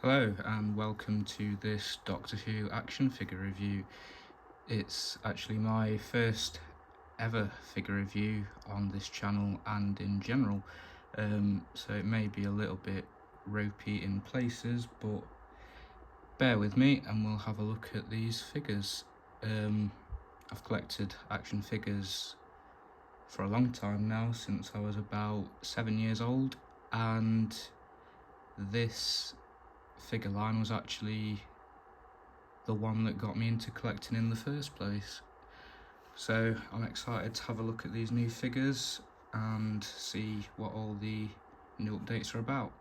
Hello and welcome to this Doctor Who action figure review. It's actually my first ever figure review on this channel and in general, so it may be a little bit ropey in places, but bear with me and we'll have a look at these figures. I've collected action figures for a long time now, since I was about 7 years old, and this figure line was actually the one that got me into collecting in the first place. So I'm excited to have a look at these new figures and see what all the new updates are about.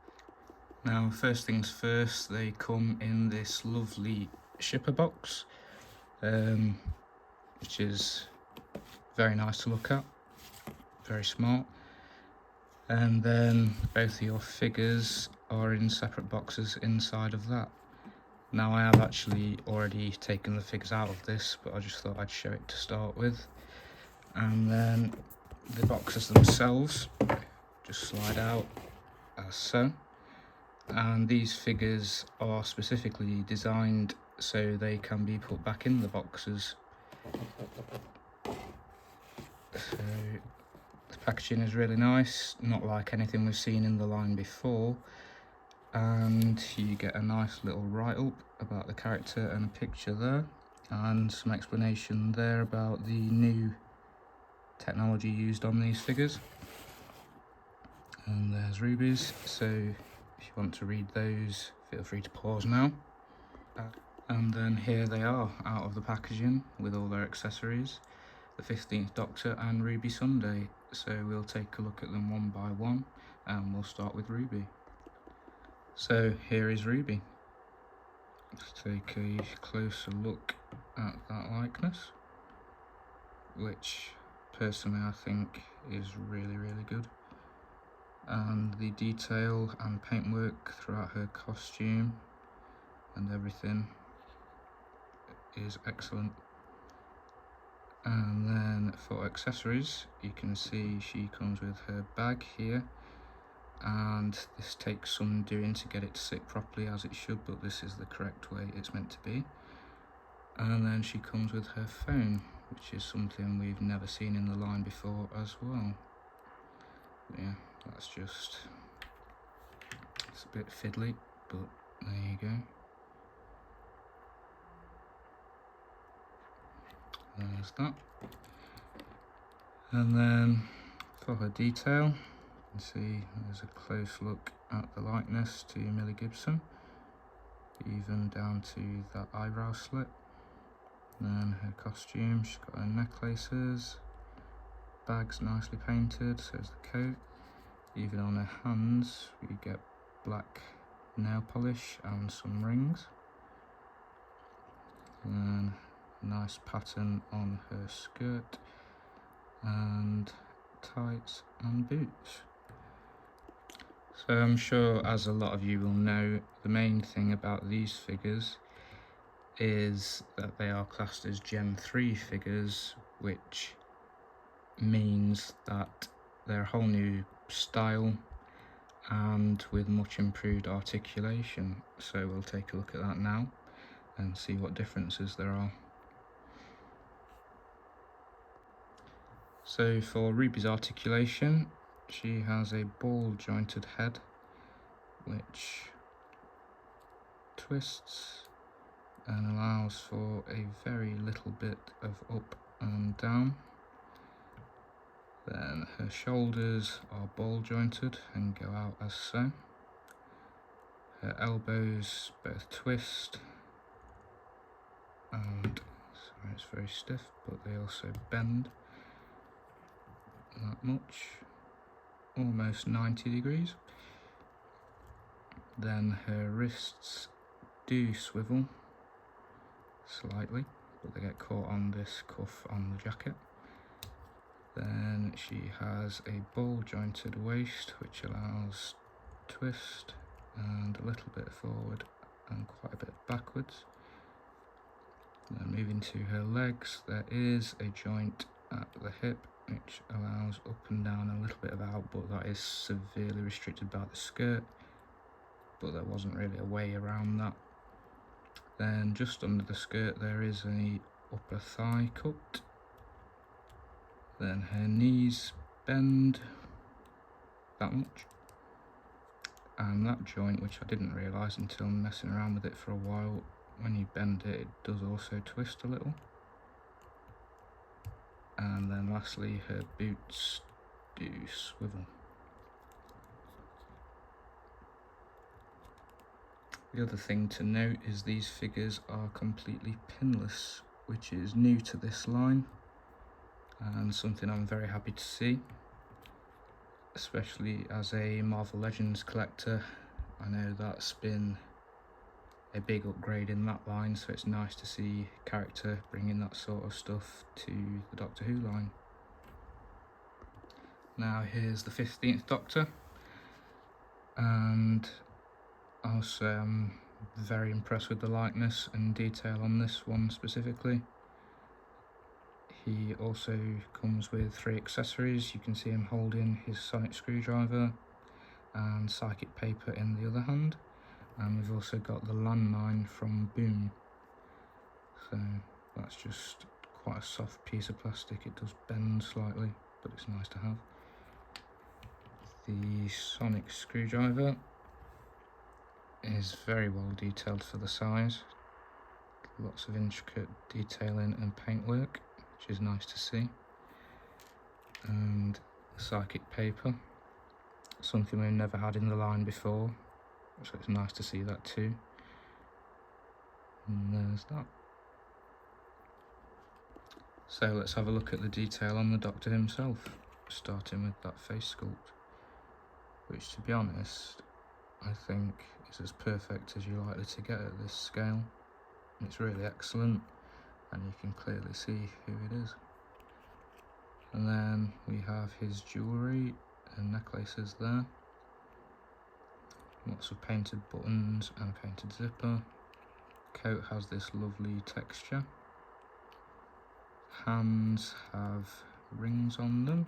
Now, first things first, they come in this lovely shipper box, which is very nice to look at, very smart. And then both of your figures are in separate boxes inside of that. Now, I have actually already taken the figures out of this, but I just thought I'd show it to start with. And then the boxes themselves just slide out as so. And these figures are specifically designed so they can be put back in the boxes. So the packaging is really nice, not like anything we've seen in the line before. And you get a nice little write-up about the character and a picture there, and some explanation there about the new technology used on these figures. And there's rubies, so if you want to read those, feel free to pause now. And then here they are out of the packaging with all their accessories, the 15th Doctor and Ruby Sunday. So we'll take a look at them one by one, and we'll start with Ruby. So here is Ruby. Let's take a closer look at that likeness, which personally I think is really good. And the detail and paintwork throughout her costume and everything is excellent. And then for accessories, you can see she comes with her bag here, and this takes some doing to get it to sit properly as it should, but this is the correct way it's meant to be. And then she comes with her phone, which is something we've never seen in the line before as well. Yeah, that's just, it's a bit fiddly, but there you go. There's that. And then for her detail, you can see there's a close look at the likeness to Millie Gibson, even down to that eyebrow slit. Then her costume, she's got her necklaces, bags nicely painted, so is the coat. Even on her hands we get black nail polish and some rings. And then a nice pattern on her skirt and tights and boots. So I'm sure, as a lot of you will know, the main thing about these figures is that they are classed as Gen 3 figures, which means that they're a whole new style and with much improved articulation. So we'll take a look at that now and see what differences there are. So for Ruby's articulation, she has a ball jointed head which twists and allows for a very little bit of up and down. Then her shoulders are ball jointed and go out as so. Her elbows both twist and, sorry, it's very stiff, but they also bend that much, almost 90 degrees. Then her wrists do swivel slightly, but they get caught on this cuff on the jacket. Then she has a ball jointed waist which allows twist and a little bit forward and quite a bit backwards. Then moving to her legs, there is a joint at the hip which allows up and down, a little bit of out, but that is severely restricted by the skirt. but there wasn't really a way around that. Then just under the skirt there is an upper thigh cut. Then her knees bend that much, and that joint, which I didn't realise until messing around with it for a while, when you bend it, it does also twist a little. And then lastly, her boots do swivel. The other thing to note is these figures are completely pinless, which is new to this line and something I'm very happy to see, especially as a Marvel Legends collector. I know that's been a big upgrade in that line, so it's nice to see a character bringing that sort of stuff to the Doctor Who line. Now here's the 15th Doctor, and I'll say I'm very impressed with the likeness and detail on this one specifically. He also comes with 3 accessories. You can see him holding his sonic screwdriver and psychic paper in the other hand, and we've also got the landmine from Boom. So that's just quite a soft piece of plastic. It does bend slightly, but it's nice to have. The sonic screwdriver is very well detailed for the size. Lots of intricate detailing and paintwork, which is nice to see. And psychic paper, something we've never had in the line before, so it's nice to see that too. And there's that. So let's have a look at the detail on the Doctor himself, starting with that face sculpt, which, to be honest, I think is as perfect as you're likely to get at this scale. It's really excellent, and you can clearly see who it is. And then we have his jewellery and necklaces there. Lots of painted buttons and a painted zipper. Coat has this lovely texture. Hands have rings on them.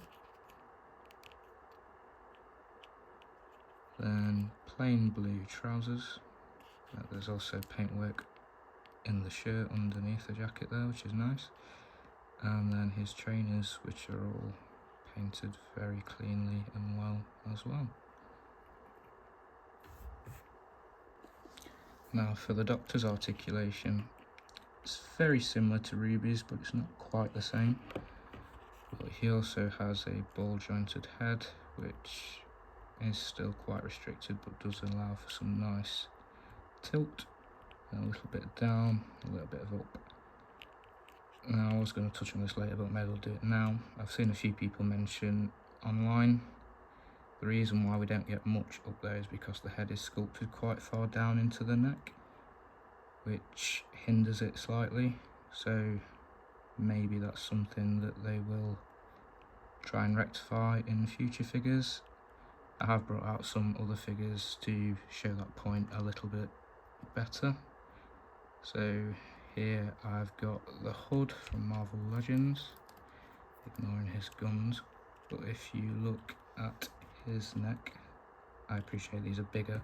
Then plain blue trousers. There's also paintwork in the shirt underneath the jacket there, which is nice. And then his trainers, which are all painted very cleanly and well as well. Now for the Doctor's articulation, it's very similar to Ruby's, but it's not quite the same. But he also has a ball jointed head, which is still quite restricted, but does allow for some nice tilt. A little bit down, a little bit of up. Now I was going to touch on this later, but maybe I'll do it now. I've seen a few people mention online the reason why we don't get much up there is because the head is sculpted quite far down into the neck, which hinders it slightly. So maybe that's something that they will try and rectify in future figures. I have brought out some other figures to show that point a little bit better. So here I've got the Hood from Marvel Legends, ignoring his guns, but if you look at his neck, I appreciate these are bigger,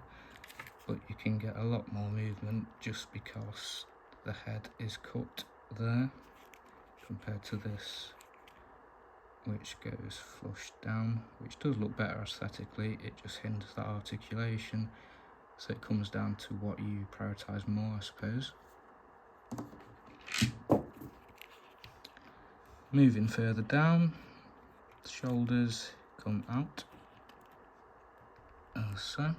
but you can get a lot more movement just because the head is cut there compared to this, which goes flush down, which does look better aesthetically. It just hinders that articulation, so it comes down to what you prioritise more, I suppose. Moving further down, the shoulders come out as so.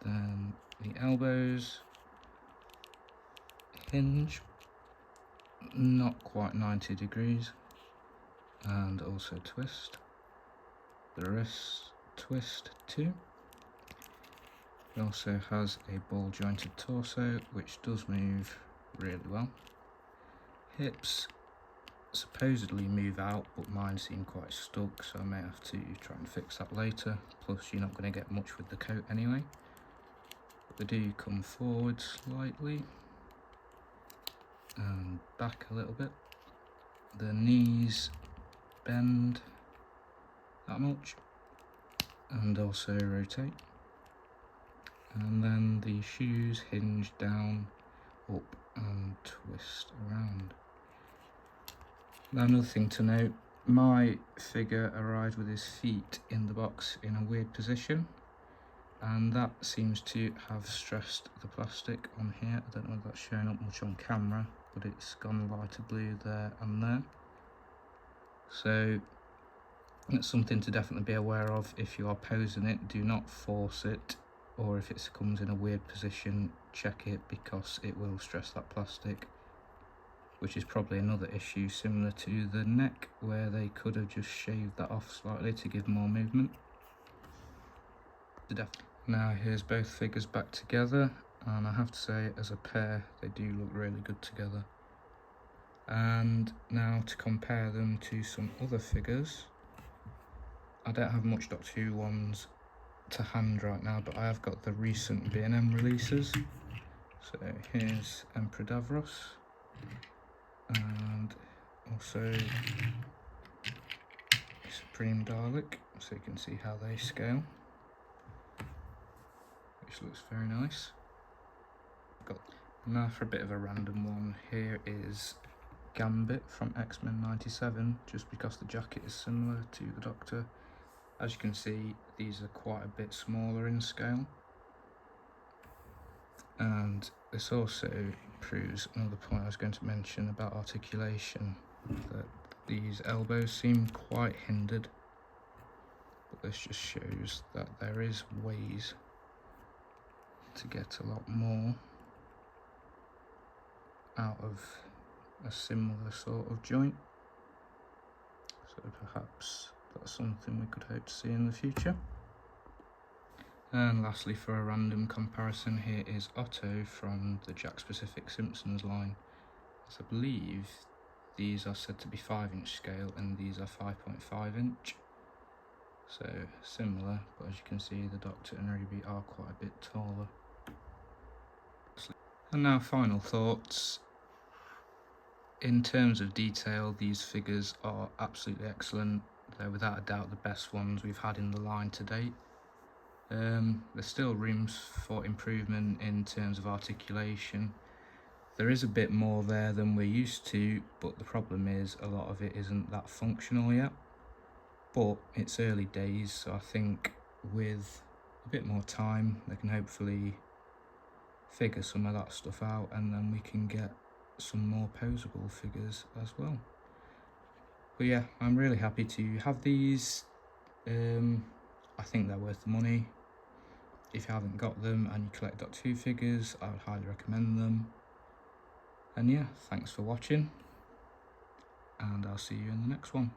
Then the elbows hinge, not quite 90 degrees, and also twist. The wrists twist too. It also has a ball jointed torso, which does move really well. Hips supposedly move out, but mine seem quite stuck, so I may have to try and fix that later. Plus you're not going to get much with the coat anyway. They do come forward slightly and back a little bit. The knees bend that much and also rotate. and then the shoes hinge down, up and twist around. Now another thing to note, my figure arrived with his feet in the box in a weird position, and that seems to have stressed the plastic on here. I don't know if that's showing up much on camera, but it's gone lighter blue there and there. So it's something to definitely be aware of if you are posing it. Do not force it, or if it comes in a weird position, check it, because it will stress that plastic, which is probably another issue similar to the neck, where they could have just shaved that off slightly to give more movement. Now here's both figures back together, and I have to say, as a pair, they do look really good together. And now to compare them to some other figures, I don't have much Doctor Who ones to hand right now, but I have got the recent B&M releases. So here's Emperor Davros, and also Supreme Dalek, so you can see how they scale, which looks very nice. Now for a bit of a random one, here is Gambit from X-Men 97, just because the jacket is similar to the Doctor. As you can see, these are quite a bit smaller in scale, and this also proves another point I was going to mention about articulation, that these elbows seem quite hindered, but this just shows that there is ways to get a lot more out of a similar sort of joint. So perhaps that's something we could hope to see in the future. And lastly, for a random comparison, here is Otto from the Jack Specific Simpsons line. As I believe these are said to be 5-inch scale and these are 5.5-inch. So similar, but as you can see, the Doctor and Ruby are quite a bit taller. And now final thoughts. In terms of detail, these figures are absolutely excellent. They're without a doubt the best ones we've had in the line to date. There's still rooms for improvement in terms of articulation. There is a bit more there than we're used to, but the problem is a lot of it isn't that functional yet. But it's early days, so I think with a bit more time they can hopefully figure some of that stuff out, and then we can get some more posable figures as well. But yeah, I'm really happy to have these. I think they're worth the money. If you haven't got them and you collect Doctor Who figures, I would highly recommend them. And yeah, thanks for watching, and I'll see you in the next one.